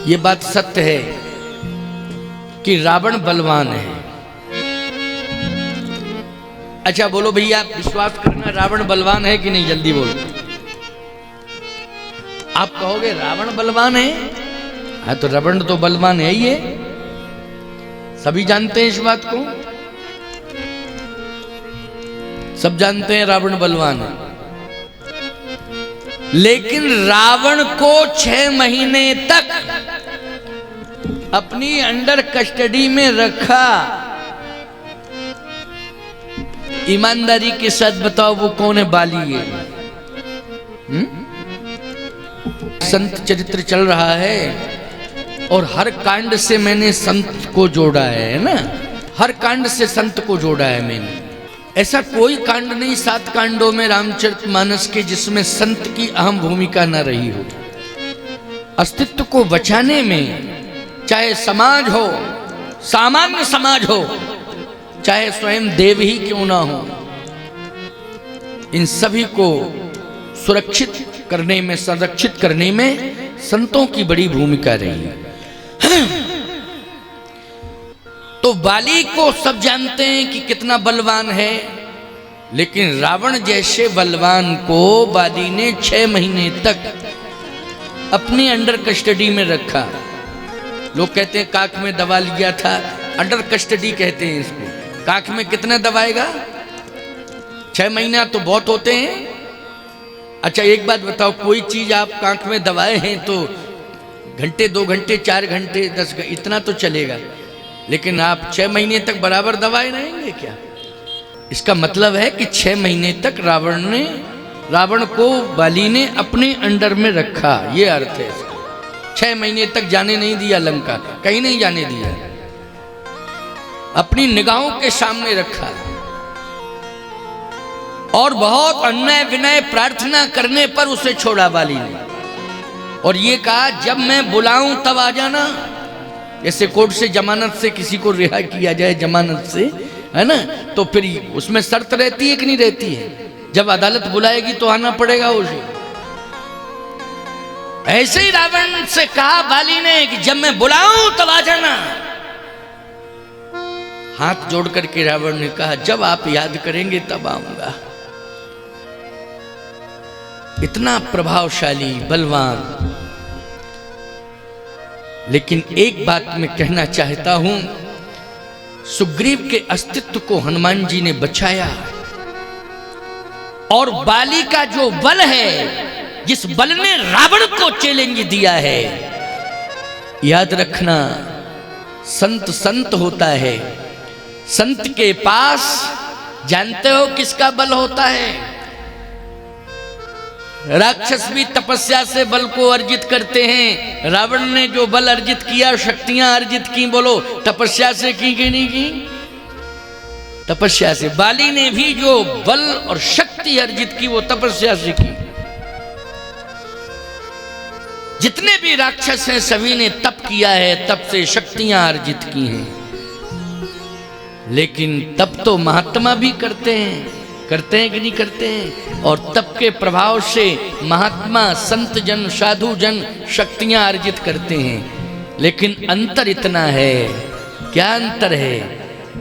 ये बात सत्य है कि रावण बलवान है। अच्छा बोलो भैया, विश्वास करना, रावण बलवान है कि नहीं? जल्दी बोलो। आप कहोगे रावण बलवान है? हाँ, तो रावण तो बलवान है ही है, सभी जानते हैं इस बात को, सब जानते हैं रावण बलवान है। लेकिन रावण को 6 महीने तक अपनी अंडर कस्टडी में रखा। ईमानदारी के साथ बताओ वो कौन है? बाली है। संत चरित्र चल रहा है और हर कांड से मैंने संत को जोड़ा है ना, हर कांड से संत को जोड़ा है मैंने। ऐसा कोई कांड नहीं 7 कांडों में रामचरितमानस के जिसमें संत की अहम भूमिका न रही हो। अस्तित्व को बचाने में चाहे समाज हो, सामान्य समाज हो, चाहे स्वयं देव ही क्यों ना हो, इन सभी को सुरक्षित करने में, संरक्षित करने में संतों की बड़ी भूमिका रही है। तो बाली को सब जानते हैं कि कितना बलवान है, लेकिन रावण जैसे बलवान को बाली ने 6 महीने तक अपनी अंडर कस्टडी में रखा। लोग कहते हैं काख में दबा लिया था, अंडर कस्टडी कहते हैं इसको। काख में कितना दबाएगा? 6 महीना तो बहुत होते हैं। अच्छा एक बात बताओ, कोई चीज आप काख में दबाए हैं तो घंटे, 2 घंटे, 4 घंटे, 10 घंटे इतना तो चलेगा, लेकिन आप 6 महीने तक बराबर दबाए रहेंगे क्या? इसका मतलब है कि 6 महीने तक रावण को बाली ने अपने अंडर में रखा, ये अर्थ है इसका। 6 महीने तक जाने नहीं दिया लंका, कहीं नहीं जाने दिया, अपनी निगाहों के सामने रखा। और बहुत अन्याय विनय प्रार्थना करने पर उसे छोड़ा बाली ने, और ये कहा जब मैं बुलाऊं तब आ जाना। जैसे कोर्ट से जमानत से किसी को रिहा किया जाए, जमानत से, है ना, तो फिर उसमें शर्त रहती है कि नहीं रहती है? जब अदालत बुलाएगी तो आना पड़ेगा उसे। ऐसे ही रावण से कहा बाली ने कि जब मैं बुलाऊं तब आ जाना। हाथ जोड़ करके रावण ने कहा जब आप याद करेंगे तब आऊंगा। इतना प्रभावशाली, बलवान। लेकिन एक बात मैं कहना चाहता हूं, सुग्रीव के अस्तित्व को हनुमान जी ने बचाया, और बाली का जो बल है, जिस बल ने रावण को चैलेंज दिया है, याद रखना, संत संत होता है। संत के पास जानते हो किसका बल होता है? राक्षस भी तपस्या से बल को अर्जित करते हैं। रावण ने जो बल अर्जित किया, शक्तियां अर्जित की, बोलो तपस्या से की कि नहीं की? तपस्या से। बाली ने भी जो बल और शक्ति अर्जित की वो तपस्या से की। जितने भी राक्षस हैं सभी ने तप किया है, तप से शक्तियां अर्जित की हैं। लेकिन तप तो महात्मा भी करते हैं कि नहीं करते हैं? और तप के प्रभाव से महात्मा, संत जन, साधु जन शक्तियां अर्जित करते हैं। लेकिन अंतर इतना है, क्या अंतर है?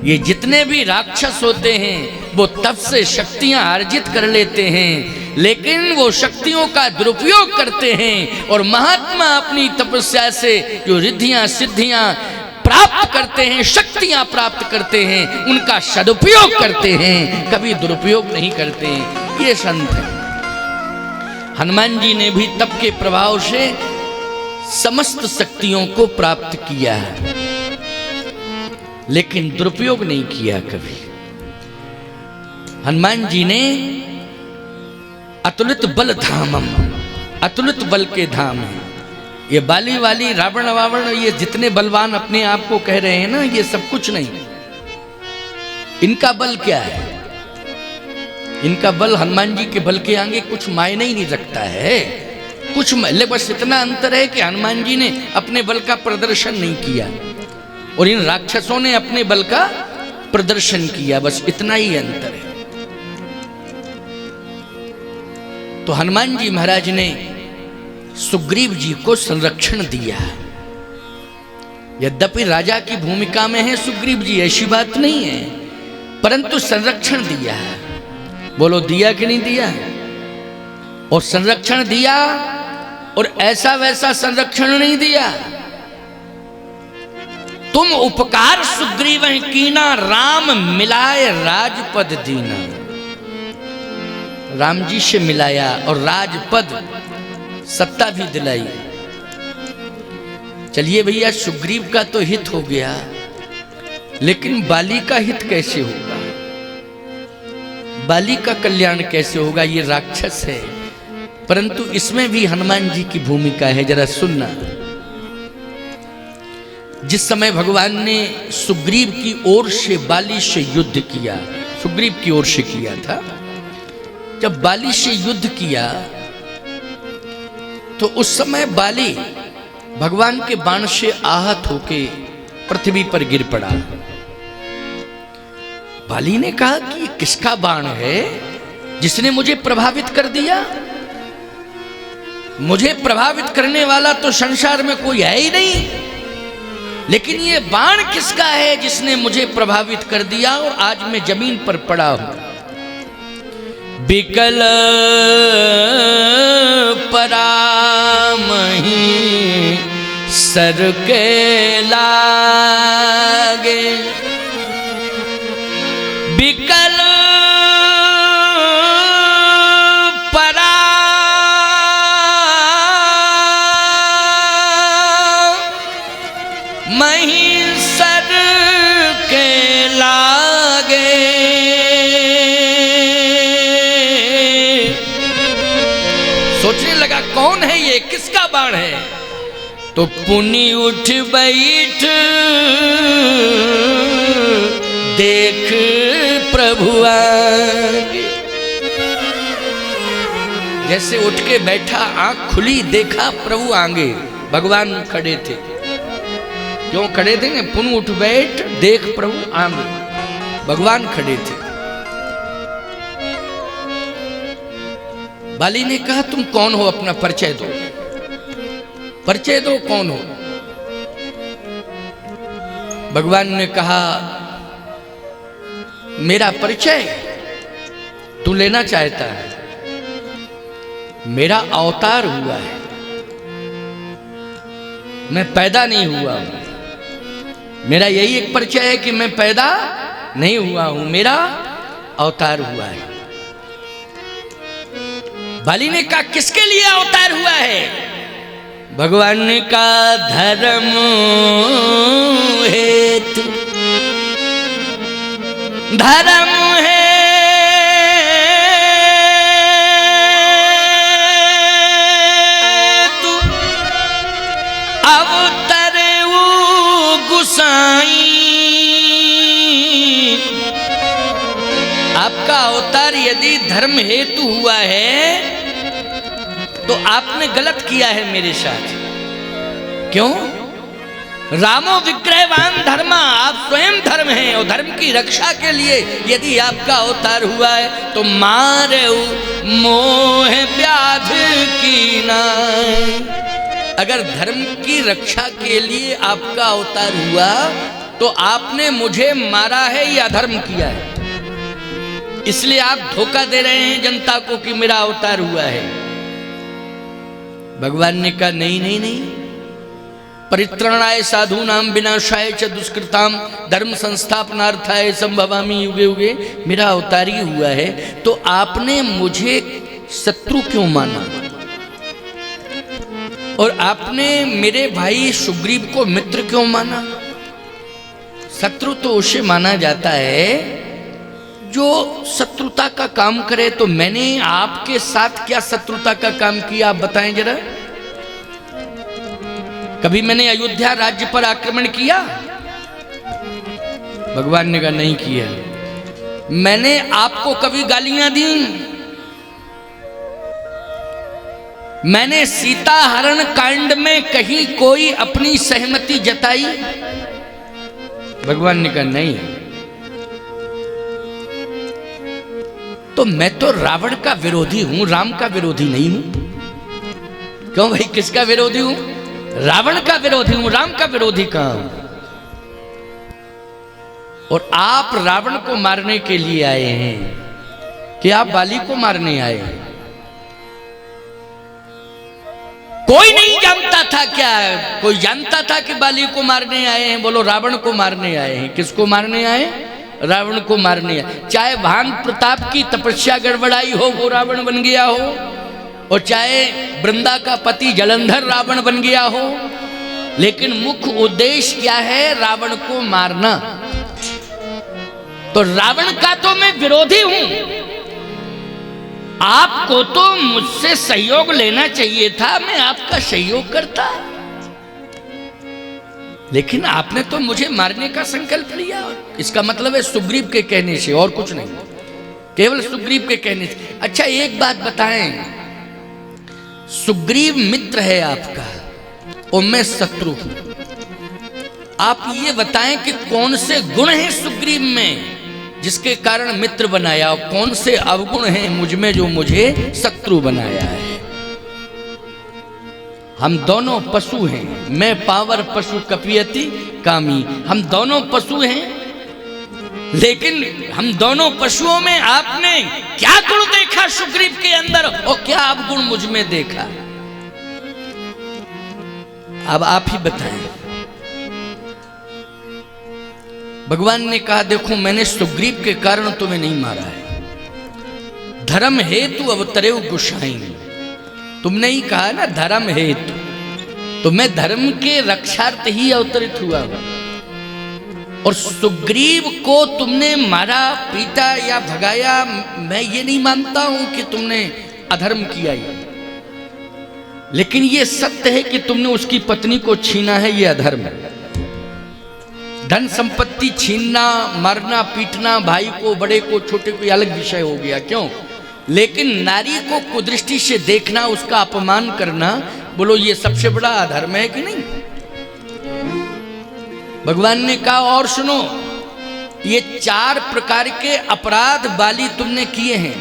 ये जितने भी राक्षस होते हैं वो तप से शक्तियां अर्जित कर लेते हैं, लेकिन वो शक्तियों का दुरुपयोग करते हैं। और महात्मा अपनी तपस्या से जो रिद्धियां सिद्धियां प्राप्त करते हैं, शक्तियां प्राप्त करते हैं, उनका सदुपयोग करते हैं, कभी दुरुपयोग नहीं करते हैं। ये संत है। हनुमान जी ने भी तप के प्रभाव से समस्त शक्तियों को प्राप्त किया है, लेकिन दुरुपयोग नहीं किया कभी। हनुमान जी ने अतुलित बल धामम, अतुलित बल के धाम है। ये बाली वाली, रावण वावण, ये जितने बलवान अपने आप को कह रहे हैं ना, ये सब कुछ नहीं। इनका बल क्या है? इनका बल हनुमान जी के बल के आगे कुछ मायने ही नहीं रखता है। कुछ बस इतना अंतर है कि हनुमान जी ने अपने बल का प्रदर्शन नहीं किया और इन राक्षसों ने अपने बल का प्रदर्शन किया, बस इतना ही अंतर है। तो हनुमान जी महाराज ने सुग्रीव जी को संरक्षण दिया। यद्यपि राजा की भूमिका में है सुग्रीव जी, ऐसी बात नहीं है, परंतु संरक्षण दिया है। बोलो दिया कि नहीं दिया? और संरक्षण दिया, और ऐसा वैसा संरक्षण नहीं दिया। तुम उपकार सुग्रीव कीना, राम मिलाए राजपद दीना। राम जी से मिलाया और राजपद, सत्ता भी दिलाई। चलिए भैया, सुग्रीव का तो हित हो गया, लेकिन बाली का हित कैसे होगा? बाली का कल्याण कैसे होगा? ये राक्षस है, परंतु इसमें भी हनुमान जी की भूमिका है। जरा सुनना। जिस समय भगवान ने सुग्रीव की ओर से बाली से युद्ध किया, सुग्रीव की ओर से किया था, जब बाली से युद्ध किया तो उस समय बाली भगवान के बाण से आहत होके पृथ्वी पर गिर पड़ा। बाली ने कहा कि किसका बाण है जिसने मुझे प्रभावित कर दिया? मुझे प्रभावित करने वाला तो संसार में कोई है ही नहीं, लेकिन ये बाण किसका है जिसने मुझे प्रभावित कर दिया और आज मैं जमीन पर पड़ा हूं। बिकल परामही सर के लागे, बिकल परामही सर के लागे। सोचने लगा कौन है ये, किसका बाण है? तो पुनि उठ बैठ देख प्रभु आगे। जैसे उठ के बैठा, आंख खुली, देखा प्रभु आगे, भगवान खड़े थे। क्यों खड़े थे? पुनि उठ बैठ देख प्रभु आगे, भगवान खड़े थे। बाली ने कहा तुम कौन हो, अपना परिचय दो, परिचय दो, कौन हो? भगवान ने कहा मेरा परिचय तू लेना चाहता है? मेरा अवतार हुआ है, मैं पैदा नहीं हुआ हूं। मेरा यही एक परिचय है कि मैं पैदा नहीं हुआ हूं, मेरा अवतार हुआ है। बाली ने कहा किसके लिए अवतार हुआ है? भगवान ने कहा धर्म हेतु, धर्म हेतु अवतरे वो गुसाई। आपका अवतार यदि धर्म हेतु हुआ है तो आपने गलत किया है मेरे साथ। क्यों? रामो विग्रहवान धर्मा, आप स्वयं धर्म हैं और धर्म की रक्षा के लिए यदि आपका अवतार हुआ है तो मारे मोह व्याध की नाय। अगर धर्म की रक्षा के लिए आपका अवतार हुआ तो आपने मुझे मारा है या धर्म किया है? इसलिए आप धोखा दे रहे हैं जनता को कि मेरा अवतार हुआ है। भगवान ने कहा नहीं नहीं नहीं, परित्रणाय साधूनाम विनाशाय च दुष्कृताम धर्म संस्थापनार्थाय संभवामि युगे युगे, मेरा अवतार ही हुआ है। तो आपने मुझे शत्रु क्यों माना और आपने मेरे भाई सुग्रीव को मित्र क्यों माना? शत्रु तो उसे माना जाता है जो शत्रुता का काम करे। तो मैंने आपके साथ क्या शत्रुता का काम किया, आप बताएं जरा। कभी मैंने अयोध्या राज्य पर आक्रमण किया? भगवान ने कहा नहीं किया। मैंने आपको कभी गालियां दी? मैंने सीता हरण कांड में कहीं कोई अपनी सहमति जताई? भगवान ने कहा नहीं। तो मैं तो रावण का विरोधी हूं, राम का विरोधी नहीं हूं। क्यों भाई, किसका विरोधी हूं? रावण का विरोधी हूं, राम का विरोधी कहां हूं? और आप रावण को मारने के लिए आए हैं कि आप बाली को मारने आए हैं? कोई नहीं जानता था क्या? कोई जानता था कि बाली को मारने आए हैं? बोलो रावण को मारने आए हैं। किसको मारने आए? रावण को मारने आए। चाहे भान प्रताप की तपस्या गड़बड़ाई हो, वो रावण बन गया हो, और चाहे वृंदा का पति जलंधर रावण बन गया हो, लेकिन मुख्य उद्देश्य क्या है? रावण को मारना। तो रावण का तो मैं विरोधी हूं, आपको तो मुझसे सहयोग लेना चाहिए था, मैं आपका सहयोग करता, लेकिन आपने तो मुझे मारने का संकल्प लिया। इसका मतलब है सुग्रीव के कहने से, और कुछ नहीं, केवल सुग्रीव के कहने से। अच्छा एक बात बताएं, सुग्रीव मित्र है आपका और मैं शत्रु हूं। आप ये बताएं कि कौन से गुण हैं सुग्रीव में जिसके कारण मित्र बनाया, और कौन से अवगुण हैं मुझ में जो मुझे शत्रु बनाया है? हम दोनों पशु हैं, मैं पावर पशु कपियति कामी। हम दोनों पशु हैं, लेकिन हम दोनों पशुओं में आपने क्या गुण देखा सुग्रीव के अंदर, और क्या अवगुण मुझ में देखा? अब आप ही बताएं। भगवान ने कहा देखो मैंने सुग्रीव के कारण तुम्हें नहीं मारा है, धर्म हेतु अवतरेव गुसाई। तुमने ही कहा ना धर्म हेतु, तो मैं धर्म के रक्षार्थ ही अवतरित हुआ हूं। और सुग्रीव को तुमने मारा, पीटा या भगाया, मैं ये नहीं मानता हूं कि तुमने अधर्म किया ही, लेकिन ये सत्य है कि तुमने उसकी पत्नी को छीना है, ये अधर्म है। धन संपत्ति छीनना, मारना, पीटना, भाई को, बड़े को, छोटे को, अलग विषय हो गया, क्यों? लेकिन नारी को कुदृष्टि से देखना, उसका अपमान करना, बोलो ये सबसे बड़ा अधर्म है कि नहीं? भगवान ने कहा और सुनो, ये 4 प्रकार के अपराध बाली तुमने किए हैं,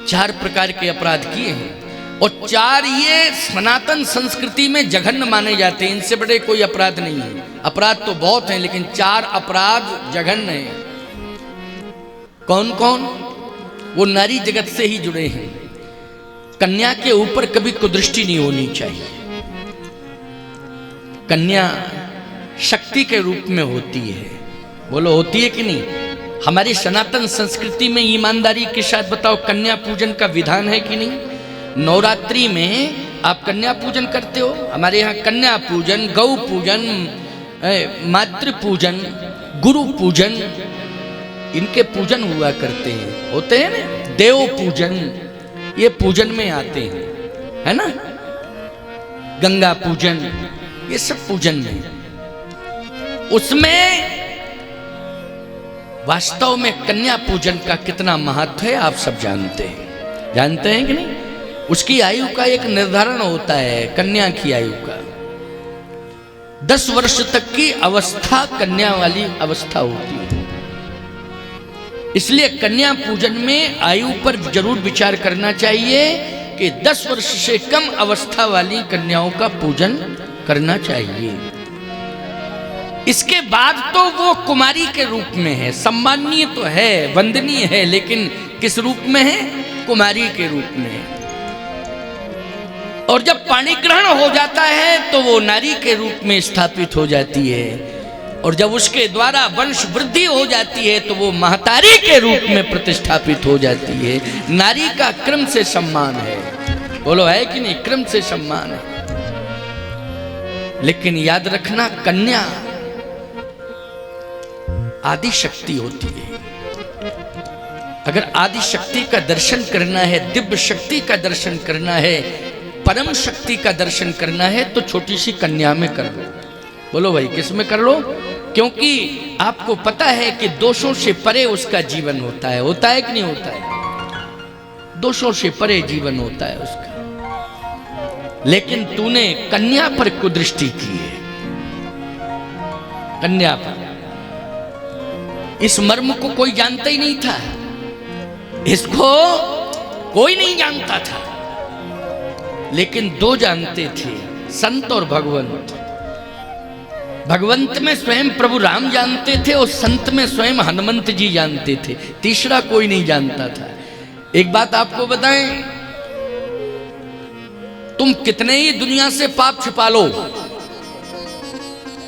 4 प्रकार के अपराध किए हैं, और 4 ये सनातन संस्कृति में जघन्य माने जाते हैं। इनसे बड़े कोई अपराध नहीं है। अपराध तो बहुत हैं, लेकिन 4 अपराध जघन्य हैं। कौन कौन? वो नारी जगत से ही जुड़े हैं। कन्या के ऊपर कभी कुदृष्टि नहीं होनी चाहिए। कन्या शक्ति के रूप में होती है, बोलो होती है कि नहीं? हमारी सनातन संस्कृति में ईमानदारी के साथ बताओ, कन्या पूजन का विधान है कि नहीं? नवरात्रि में आप कन्या पूजन करते हो। हमारे यहाँ कन्या पूजन, गौ पूजन, मातृ पूजन, गुरु पूजन, इनके पूजन हुआ करते हैं, होते हैं ना। देव पूजन, ये पूजन में आते हैं, है ना। गंगा पूजन, ये सब पूजन में। उसमें वास्तव में कन्या पूजन का कितना महत्व है आप सब जानते हैं, जानते हैं कि नहीं? उसकी आयु का एक निर्धारण होता है, कन्या की आयु का 10 वर्ष तक की अवस्था कन्या वाली अवस्था होती है। इसलिए कन्या पूजन में आयु पर जरूर विचार करना चाहिए कि 10 वर्ष से कम अवस्था वाली कन्याओं का पूजन करना चाहिए। इसके बाद तो वो कुमारी के रूप में है, सम्माननीय तो है, वंदनीय है, लेकिन किस रूप में है? कुमारी के रूप में है। और जब पाणी ग्रहण हो जाता है तो वो नारी के रूप में स्थापित हो जाती है, और जब उसके द्वारा वंश वृद्धि हो जाती है तो वो महतारी के रूप में प्रतिष्ठापित हो जाती है। नारी का क्रम से सम्मान है, बोलो है कि नहीं? क्रम से सम्मान है। लेकिन याद रखना, कन्या आदि शक्ति होती है। अगर आदि शक्ति का दर्शन करना है, दिव्य शक्ति का दर्शन करना है, परम शक्ति का दर्शन करना है, तो छोटी सी कन्या में कर लो। बोलो भाई किस में कर लो? क्योंकि आपको पता है कि दोषों से परे उसका जीवन होता है कि नहीं होता है? दोषों से परे जीवन होता है उसका। लेकिन तूने कन्या पर कुदृष्टि की है, कन्या पर। इस मर्म को कोई जानता ही नहीं था, इसको कोई नहीं जानता था। लेकिन दो जानते थे, संत और भगवंत। भगवंत में स्वयं प्रभु राम जानते थे और संत में स्वयं हनुमंत जी जानते थे, तीसरा कोई नहीं जानता था। एक बात आपको बताएं, तुम कितने ही दुनिया से पाप छिपा लो,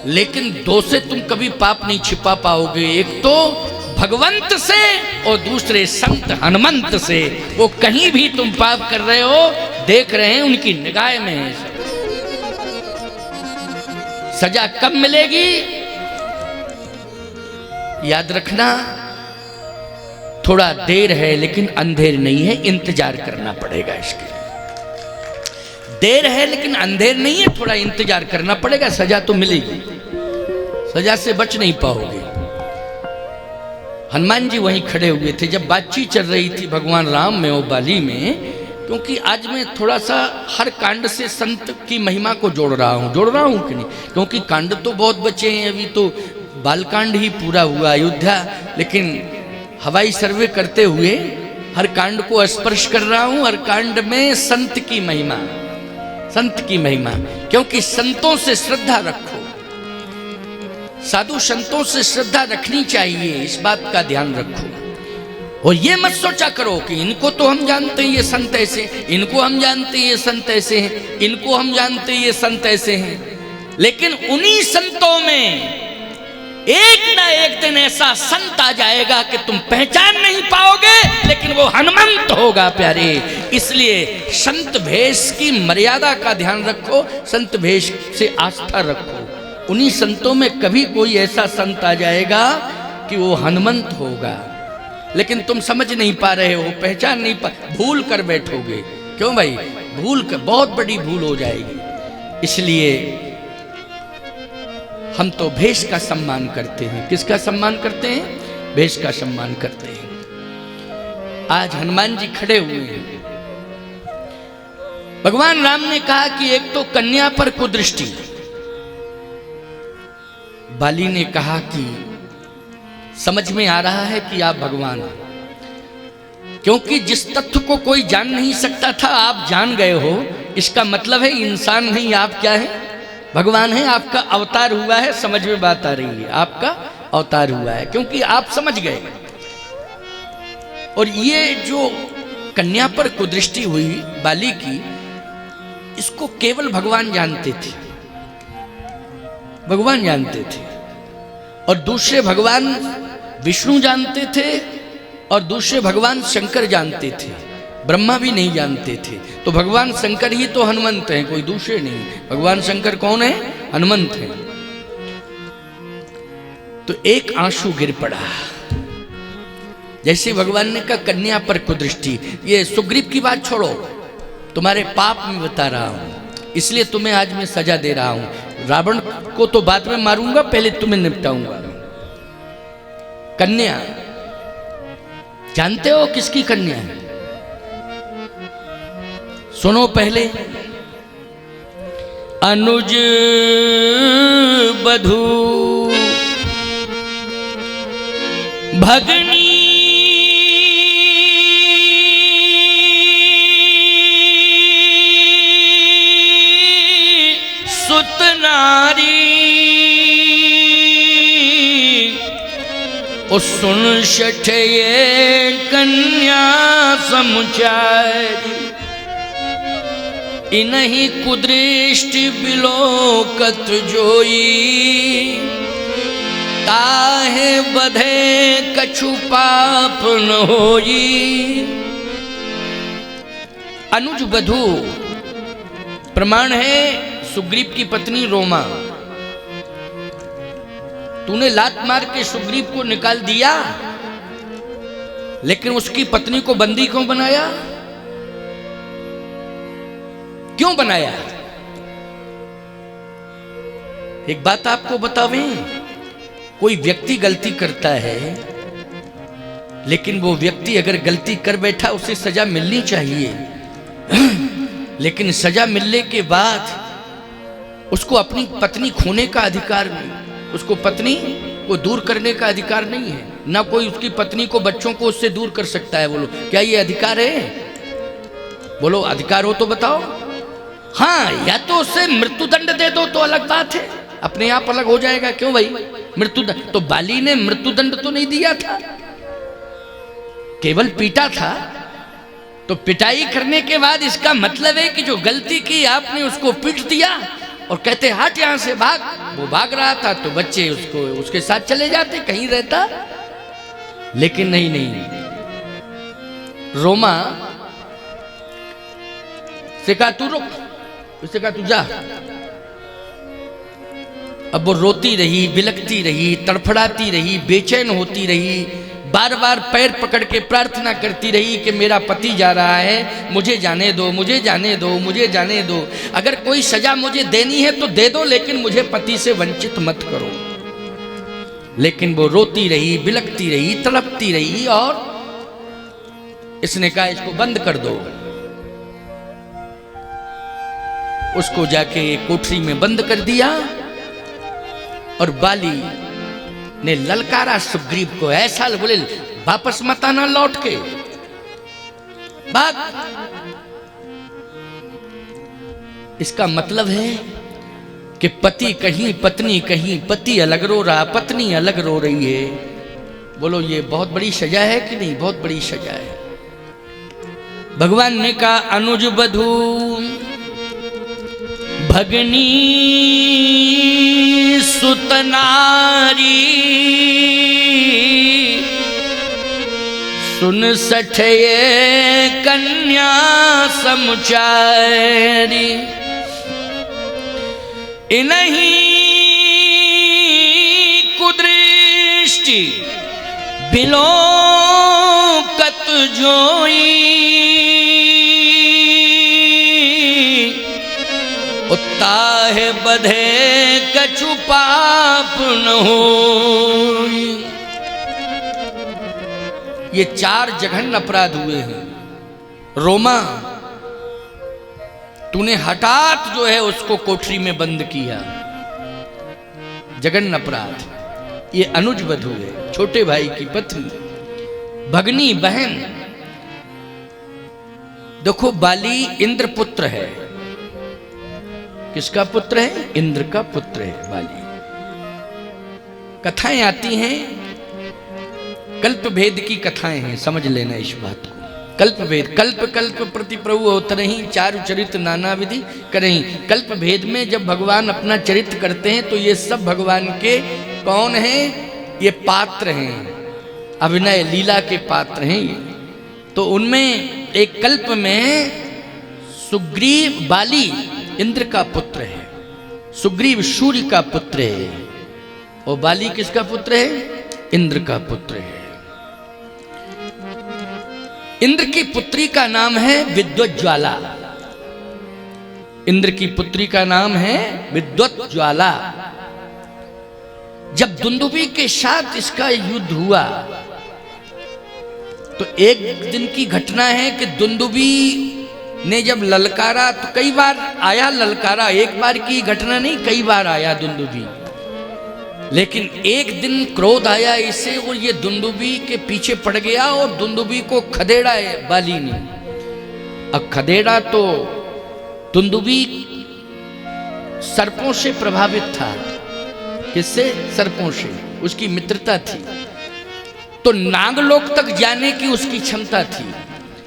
लेकिन दो से तुम कभी पाप नहीं छिपा पाओगे, एक तो भगवंत से और दूसरे संत हनुमंत से। वो कहीं भी तुम पाप कर रहे हो देख रहे हैं, उनकी निगाह में है। सजा कब मिलेगी याद रखना, थोड़ा देर है लेकिन अंधेर नहीं है, इंतजार करना पड़ेगा। इसके देर है लेकिन अंधेर नहीं है, थोड़ा इंतजार करना पड़ेगा, सजा तो मिलेगी, सजा से बच नहीं पाओगे। हनुमान जी वहीं खड़े हुए थे जब बातचीत चल रही थी भगवान राम में और बाली में, क्योंकि आज मैं थोड़ा सा हर कांड से संत की महिमा को जोड़ रहा हूँ कि नहीं, क्योंकि कांड तो बहुत बचे हैं, अभी तो बालकांड ही पूरा हुआ अयोध्या, लेकिन हवाई सर्वे करते हुए हर कांड को स्पर्श कर रहा हूँ। हर कांड में संत की महिमा, संत की महिमा, क्योंकि संतों से श्रद्धा रखो, साधु संतों से श्रद्धा रखनी चाहिए, इस बात का ध्यान रखो। और ये मत सोचा करो कि इनको तो हम जानते हैं ये संत ऐसे, इनको हम जानते हैं ये संत ऐसे हैं, इनको हम जानते हैं ये संत ऐसे हैं, लेकिन उन्हीं संतों में एक ना एक दिन ऐसा संत आ जाएगा कि तुम पहचान नहीं पाओगे, लेकिन वो हनुमंत होगा प्यारे। इसलिए संत भेष की मर्यादा का ध्यान रखो, संत भेष से आस्था रखो। उन्हीं संतों में कभी कोई ऐसा संत आ जाएगा कि वो हनुमंत होगा, लेकिन तुम समझ नहीं पा रहे हो, पहचान नहीं पा, भूल कर बैठोगे। क्यों भाई? भूल कर बहुत बड़ी भूल हो जाएगी। इसलिए हम तो भेष का सम्मान करते हैं। किसका सम्मान करते हैं? भेष का सम्मान करते हैं। आज हनुमान जी खड़े हुए हैं, भगवान राम ने कहा कि एक तो कन्या पर कुदृष्टि, बाली ने कहा कि समझ में आ रहा है कि आप भगवान हैं, क्योंकि जिस तथ्य को कोई जान नहीं सकता था आप जान गए हो, इसका मतलब है इंसान नहीं, आप क्या है? भगवान है, आपका अवतार हुआ है। समझ में बात आ रही है? आपका अवतार हुआ है क्योंकि आप समझ गए। और ये जो कन्या पर कुदृष्टि हुई बाली की, इसको केवल भगवान जानते थे, भगवान जानते थे, और दूसरे भगवान विष्णु जानते थे और दूसरे भगवान शंकर जानते थे, ब्रह्मा भी नहीं जानते थे। तो भगवान शंकर ही तो हनुमंत हैं, कोई दूसरे नहीं। भगवान शंकर कौन है? हनुमंत हैं। तो एक आंसू गिर पड़ा, जैसे भगवान ने कहा कन्या पर कुदृष्टि। ये सुग्रीव की बात छोड़ो, तुम्हारे पाप में बता रहा हूं, इसलिए तुम्हें आज मैं सजा दे रहा हूं। रावण को तो बाद में मारूंगा, पहले तुम्हें निपटाऊंगा। कन्या जानते हो किसकी कन्या है? सुनो पहले, अनुज बधू भगनी सुत नारी, ओ सुन शठ ये कन्या समुचारी, इन्हीं कुदृष्टि बिलोकत जोई, ताहे बधे कछु पाप न होई। अनुज बधू प्रमाण है सुग्रीव की पत्नी रोमा। तूने लात मार के सुग्रीव को निकाल दिया, लेकिन उसकी पत्नी को बंदी क्यों बनाया? क्यों बनाया? एक बात आपको बतावें, कोई व्यक्ति गलती करता है, लेकिन वो व्यक्ति अगर गलती कर बैठा उसे सजा मिलनी चाहिए, लेकिन सजा मिलने के बाद उसको अपनी पत्नी खोने का अधिकार नहीं, उसको पत्नी को दूर करने का अधिकार नहीं है। ना कोई उसकी पत्नी को, बच्चों को उससे दूर कर सकता है। बोलो क्या ये अधिकार है? बोलो अधिकार हो तो बताओ। हाँ, या तो उसे मृत्युदंड दे दो तो अलग बात है, अपने आप अलग हो जाएगा। क्यों भाई मृत्युदंड? तो बाली ने मृत्युदंड तो नहीं दिया था, केवल पीटा था। तो पिटाई करने के बाद इसका मतलब है कि जो गलती की आपने उसको पीट दिया और कहते हट यहां से भाग। वो भाग रहा था तो बच्चे उसको उसके साथ चले जाते, कहीं रहता। लेकिन नहीं, रोमा से कहा तू रुक, उससे कहा तू जा। अब वो रोती रही, बिलखती रही, तड़फड़ाती रही, बेचैन होती रही, बार बार पैर पकड़ के प्रार्थना करती रही कि मेरा पति जा रहा है, मुझे जाने दो, मुझे जाने दो, मुझे जाने दो। अगर कोई सजा मुझे देनी है तो दे दो, लेकिन मुझे पति से वंचित मत करो। लेकिन वो रोती रही, बिलखती रही, तड़पती रही और इसने कहा इसको बंद कर दो। उसको जाके कोठरी में बंद कर दिया और बाली ने ललकारा सुग्रीव को, ऐसा बोले वापस मत आना लौट के, भाग। इसका मतलब है कि पति कहीं, पत्नी कहीं, पति अलग रो रहा, पत्नी अलग रो रही है। बोलो ये बहुत बड़ी सजा है कि नहीं? बहुत बड़ी सजा है। भगवान ने कहा अनुज बधू भगनी सुतनारी सुन सठये कन्या समुचारी इन्हीं कुदृष्टि बिलोकत जोई ताहे बधे कछु पाप न होई। ये 4 जघन्य अपराध हुए हैं। रोमा, तूने हठात जो है उसको कोठरी में बंद किया, जघन्य अपराध। ये अनुज वधू है, छोटे भाई की पत्नी, भगनी बहन। देखो बाली इंद्र पुत्र है। किसका पुत्र है? इंद्र का पुत्र है बाली। कथाएं आती हैं, कल्प भेद की कथाएं हैं, समझ लेना इस बात को। कल्प भेद, कल्प कल्प प्रति प्रभु अवतरहि, चारु चरित्र नाना विधि करहि। कल्प भेद में जब भगवान अपना चरित्र करते हैं तो ये सब भगवान के कौन हैं? ये पात्र हैं, अभिनय लीला के पात्र हैं ये। तो उनमें एक कल्प में सुग्रीव, बाली इंद्र का पुत्र है, सुग्रीव सूर्य का पुत्र है, और बाली किसका पुत्र है? इंद्र का पुत्र है। इंद्र की पुत्री का नाम है विद्युत ज्वाला। इंद्र की पुत्री का नाम है विद्युत ज्वाला। जब दुंदुभी के साथ इसका युद्ध हुआ तो एक दिन की घटना है कि दुंदुभी ने जब ललकारा, तो कई बार आया ललकारा, एक बार की घटना नहीं, कई बार आया दुंदुभी। लेकिन एक दिन क्रोध आया इसे और ये दुंदुभी के पीछे पड़ गया और दुंदुभी को खदेड़ा है बाली ने। अब खदेड़ा तो दुंदुभी सर्पों से प्रभावित था। किससे? सर्पों से। उसकी मित्रता थी तो नागलोक तक जाने की उसकी क्षमता थी,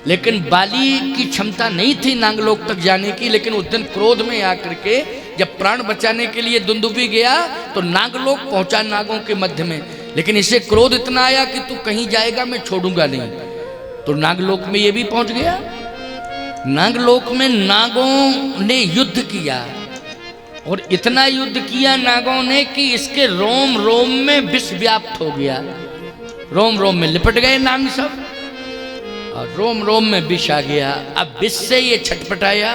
लेकिन बाली की क्षमता नहीं थी नागलोक तक जाने की। लेकिन उस दिन क्रोध में आकर के जब प्राण बचाने के लिए दुंदुभी गया तो नागलोक पहुंचा, नागों के मध्य में। लेकिन इसे क्रोध इतना आया कि तू कहीं जाएगा मैं छोड़ूंगा नहीं, तो नागलोक में ये भी पहुंच गया। नागलोक में नागों ने युद्ध किया और इतना युद्ध किया नागों ने कि इसके रोम रोम में विष व्याप्त हो गया। रोम रोम में लिपट गए नाग सब और रोम रोम में विष आ गया। अब विष से ये छटपटाया,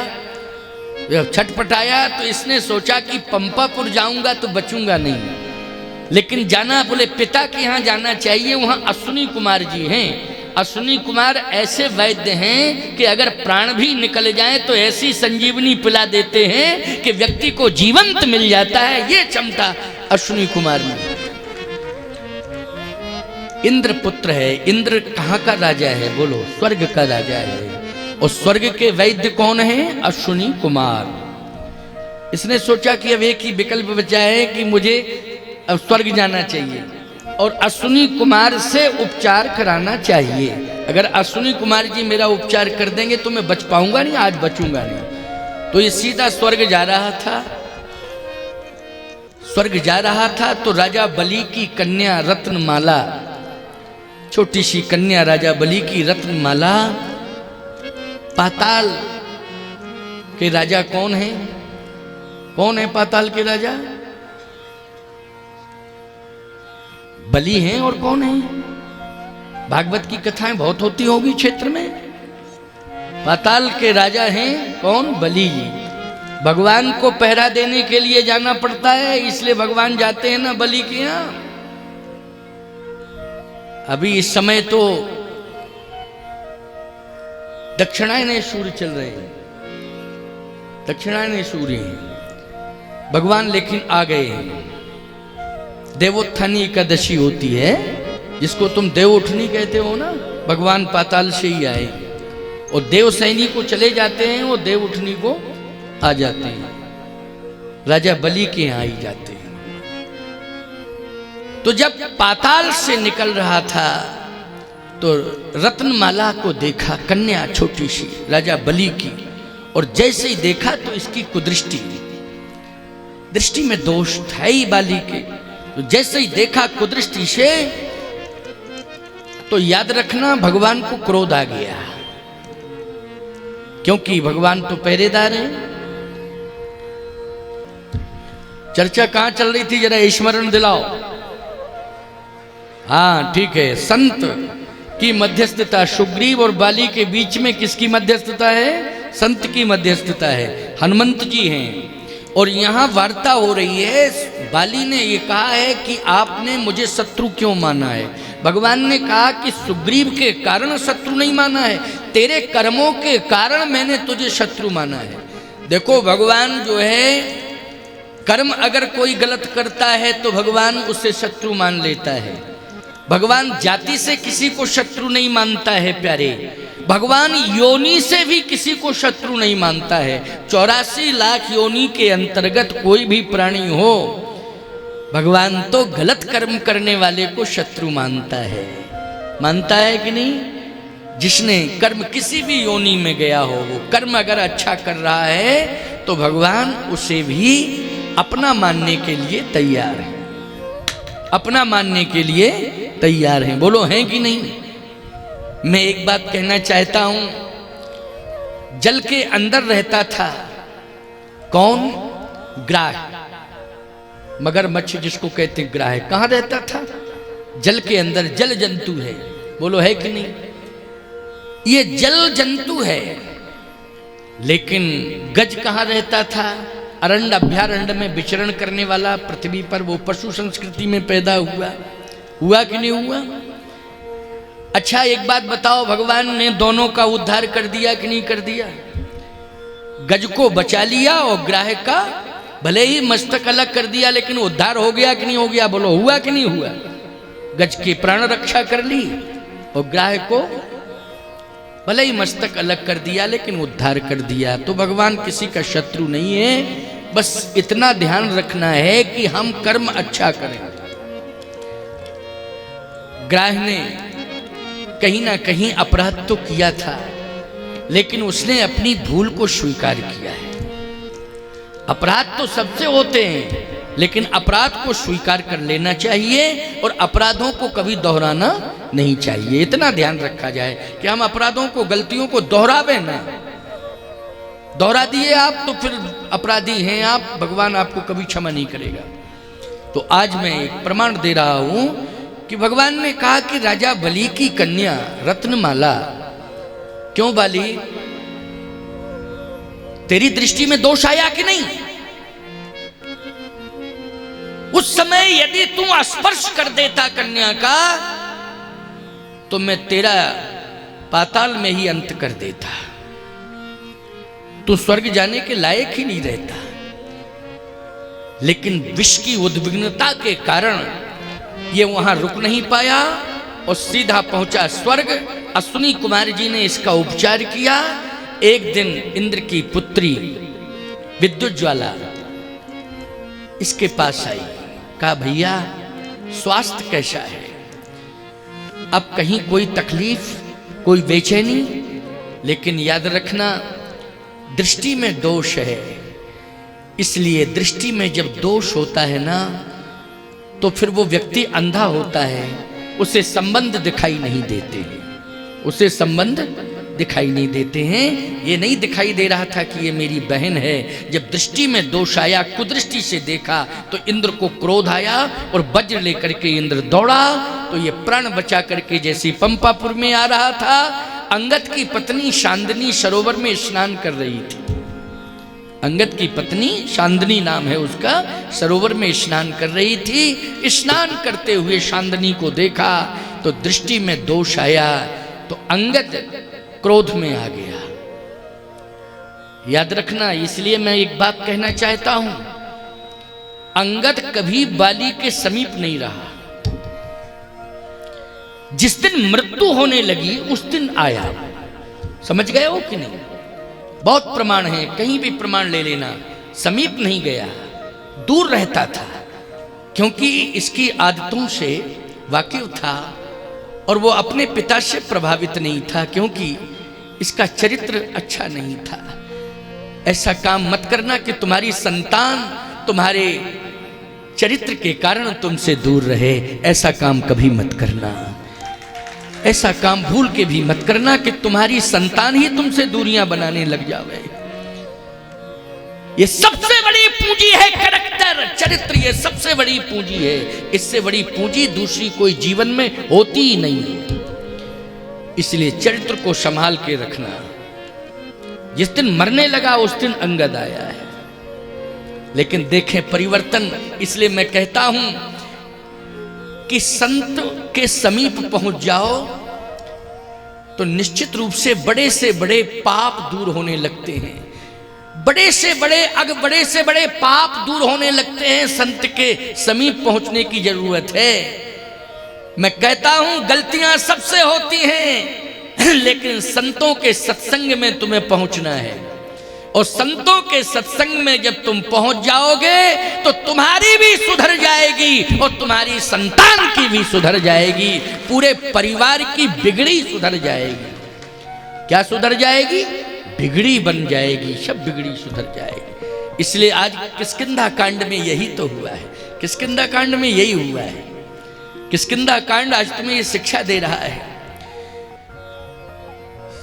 जब छटपटाया तो इसने सोचा कि पंपापुर जाऊंगा तो बचूंगा नहीं, लेकिन जाना, बोले पिता के यहाँ जाना चाहिए, वहाँ अश्विनी कुमार जी हैं। अश्विनी कुमार ऐसे वैद्य हैं कि अगर प्राण भी निकल जाए तो ऐसी संजीवनी पिला देते हैं कि व्यक्ति को जीवंत मिल जाता है। ये क्षमता अश्विनी कुमार में। इंद्र पुत्र है। इंद्र कहाँ का राजा है? बोलो, स्वर्ग का राजा है। और स्वर्ग के वैद्य कौन हैं? अश्विनी कुमार। इसने सोचा कि अब एक ही विकल्प बचा है कि मुझे अब स्वर्ग जाना चाहिए और अश्विनी कुमार से उपचार कराना चाहिए। अगर अश्विनी कुमार जी मेरा उपचार कर देंगे तो मैं बच पाऊंगा नहीं, आज बचूंगा नहीं। तो ये सीधा स्वर्ग जा रहा था। स्वर्ग जा रहा था तो राजा बलि की कन्या रत्नमाला, छोटी सी कन्या राजा बलि की रत्नमाला, पाताल के राजा कौन है? कौन है पाताल के राजा? बलि हैं। और कौन है? भागवत की कथाएं बहुत होती होगी क्षेत्र में। पाताल के राजा हैं कौन? बलि जी। भगवान को पहरा देने के लिए जाना पड़ता है, इसलिए भगवान जाते हैं ना बलि के यहां। अभी इस समय तो दक्षिणायन सूर्य चल रहे हैं, दक्षिणायन सूर्य हैं भगवान, लेकिन आ गए हैं। देवोत्थानी एकादशी होती है, जिसको तुम देवोठनी कहते हो ना, भगवान पाताल से ही आए और देवसैनी को चले जाते हैं और देवउठनी को आ जाते हैं, राजा बलि के यहाँ आई जाते हैं। तो जब पाताल से निकल रहा था तो रत्नमाला को देखा, कन्या छोटी सी राजा बलि की, और जैसे ही देखा तो इसकी कुदृष्टि, दृष्टि में दोष था ही बाली के। तो जैसे ही देखा कुदृष्टि से, तो याद रखना भगवान को क्रोध आ गया, क्योंकि भगवान तो पहरेदार हैं। चर्चा कहां चल रही थी जरा स्मरण दिलाओ। हाँ ठीक है, संत की मध्यस्थता, सुग्रीव और बाली के बीच में किसकी मध्यस्थता है? संत की मध्यस्थता है, हनुमंत जी हैं। और यहाँ वार्ता हो रही है, बाली ने ये कहा है कि आपने मुझे शत्रु क्यों माना है? भगवान ने कहा कि सुग्रीव के कारण शत्रु नहीं माना है, तेरे कर्मों के कारण मैंने तुझे शत्रु माना है। देखो भगवान जो है, कर्म अगर कोई गलत करता है तो भगवान उसे शत्रु मान लेता है। भगवान जाति से किसी को शत्रु नहीं मानता है प्यारे, भगवान योनि से भी किसी को शत्रु नहीं मानता है। 84 लाख योनि के अंतर्गत कोई भी प्राणी हो, भगवान तो गलत कर्म करने वाले को शत्रु मानता है कि नहीं? जिसने कर्म किसी भी योनि में गया हो, वो कर्म अगर अच्छा कर रहा है तो भगवान उसे भी अपना मानने के लिए तैयार है, अपना मानने के लिए तैयार हैं। बोलो हैं कि नहीं? मैं एक बात कहना चाहता हूं, जल के अंदर रहता था कौन? ग्राह, मगरमच्छ जिसको कहते हैं ग्राह, कहां रहता था? जल के अंदर, जल जंतु है। बोलो है कि नहीं? ये जल जंतु है, लेकिन गज कहां रहता था? अरण्य अभ्यारण्य में विचरण करने वाला, पृथ्वी पर वो पशु संस्कृति में पैदा हुआ कि नहीं हुआ? अच्छा एक बात बताओ, भगवान ने दोनों का उद्धार कर दिया कि नहीं कर दिया? गज को बचा लिया और ग्राह का भले ही मस्तक अलग कर दिया, लेकिन उद्धार हो गया कि नहीं हो गया? बोलो हुआ कि नहीं हुआ? गज की प्राण रक्षा कर ली और ग्राह को भले ही मस्तक अलग कर दिया, लेकिन उद्धार कर दिया। तो भगवान किसी का शत्रु नहीं है, बस इतना ध्यान रखना है कि हम कर्म अच्छा करें। ग्राह ने कहीं ना कहीं अपराध तो किया था, लेकिन उसने अपनी भूल को स्वीकार किया है। अपराध तो सबसे होते हैं, लेकिन अपराध को स्वीकार कर लेना चाहिए और अपराधों को कभी दोहराना नहीं चाहिए। इतना ध्यान रखा जाए कि हम अपराधों को, गलतियों को दोहरावे ना। दोहरा दिए आप तो फिर अपराधी हैं आप, भगवान आपको कभी क्षमा नहीं करेगा। तो आज मैं एक प्रमाण दे रहा हूं कि भगवान ने कहा कि राजा बलि की कन्या रत्नमाला, क्यों बाली, तेरी दृष्टि में दोष आया कि नहीं? उस समय यदि तू स्पर्श कर देता कन्या का, तो मैं तेरा पाताल में ही अंत कर देता, तू स्वर्ग जाने के लायक ही नहीं रहता। लेकिन विष की उद्विग्नता के कारण ये वहां रुक नहीं पाया और सीधा पहुंचा स्वर्ग। अश्विनी कुमार जी ने इसका उपचार किया एक दिन इंद्र की पुत्री विद्युत ज्वाला इसके पास आई, कहा भैया स्वास्थ्य कैसा है, अब कहीं कोई तकलीफ, कोई बेचैनी? लेकिन याद रखना दृष्टि में दोष है, इसलिए दृष्टि में जब दोष होता है ना तो फिर वो व्यक्ति अंधा होता है, उसे संबंध दिखाई नहीं देते, उसे संबंध दिखाई नहीं देते हैं। ये नहीं दिखाई दे रहा था कि ये मेरी बहन है। जब दृष्टि में दोष आया, कुदृष्टि से देखा तो इंद्र को क्रोध आया और वज्र लेकर के इंद्र दौड़ा तो ये प्राण बचा करके जैसे पंपापुर में आ रहा था, अंगद की पत्नी शांदनी सरोवर में स्नान कर रही थी। अंगद की पत्नी शांदनी नाम है उसका, सरोवर में स्नान कर रही थी। स्नान करते हुए शांदनी को देखा तो दृष्टि में दोष आया तो अंगद क्रोध में आ गया। याद रखना, इसलिए मैं एक बात कहना चाहता हूं, अंगद कभी बाली के समीप नहीं रहा। जिस दिन मृत्यु होने लगी उस दिन आया। समझ गए हो कि नहीं? बहुत प्रमाण है, कहीं भी प्रमाण ले लेना। समीप नहीं गया, दूर रहता था, क्योंकि इसकी आदतों से वाकिफ था और वो अपने पिता से प्रभावित नहीं था, क्योंकि इसका चरित्र अच्छा नहीं था। ऐसा काम मत करना कि तुम्हारी संतान तुम्हारे चरित्र के कारण तुमसे दूर रहे। ऐसा काम कभी मत करना। ऐसा काम भूल के भी मत करना कि तुम्हारी संतान ही तुमसे दूरियां बनाने लग जावे। ये सबसे बड़ी पूंजी है, कैरेक्टर, चरित्र, ये सबसे बड़ी पूंजी है। इससे बड़ी पूंजी दूसरी कोई जीवन में होती ही नहीं है। इसलिए चरित्र को संभाल के रखना। जिस दिन मरने लगा उस दिन अंगद आया है, लेकिन देखें परिवर्तन। इसलिए मैं कहता हूं कि संत के समीप पहुंच जाओ तो निश्चित रूप से बड़े पाप दूर होने लगते हैं। बड़े से बड़े पाप दूर होने लगते हैं। संत के समीप पहुंचने की जरूरत है। मैं कहता हूं गलतियां सबसे होती हैं, लेकिन संतों के सत्संग में तुम्हें पहुंचना है। और संतों के सत्संग में जब तुम पहुंच जाओगे तो तुम्हारी भी सुधर जाएगी और तुम्हारी संतान की भी सुधर जाएगी। पूरे परिवार की बिगड़ी सुधर जाएगी। क्या सुधर जाएगी? बिगड़ी बन जाएगी, सब बिगड़ी सुधर जाएगी। इसलिए आज किष्किंधा कांड में यही तो हुआ है। किष्किंधा कांड में यही हुआ है। किष्किंधा कांड आज तुम्हें ये शिक्षा दे रहा है।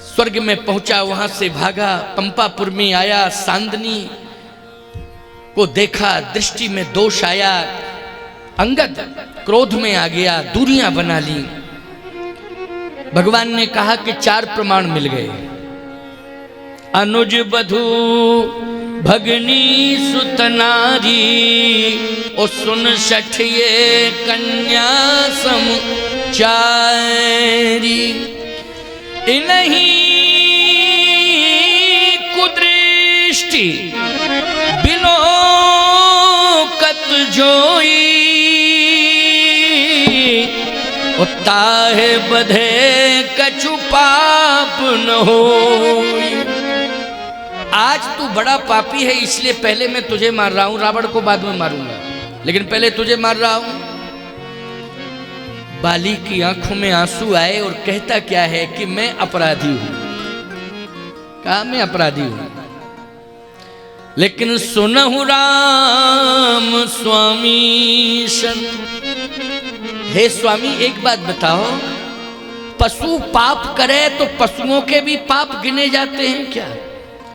स्वर्ग में पहुंचा, वहां से भागा, पंपापुर में आया, सांदनी को देखा, दृष्टि में दोष आया, अंगद क्रोध में आ गया, दूरियां बना ली। भगवान ने कहा कि 4 प्रमाण मिल गए। अनुज बधू भगनी सुत नारी, ओ सुन सठिए कन्या सम चारी। इन्हीं कुदृष्टि बिलो कत जोई, उताहे बधे कछु पाप न होई। आज तू बड़ा पापी है, इसलिए पहले मैं तुझे मार रहा हूं। रावण को बाद में मारूंगा, लेकिन पहले तुझे मार रहा हूं। बाली की आंखों में आंसू आए और कहता क्या है कि मैं अपराधी हूं। कहा मैं अपराधी हूं, लेकिन सुनहु राम स्वामी सन। हे स्वामी एक बात बताओ, पशु पाप करे तो पशुओं के भी पाप गिने जाते हैं क्या?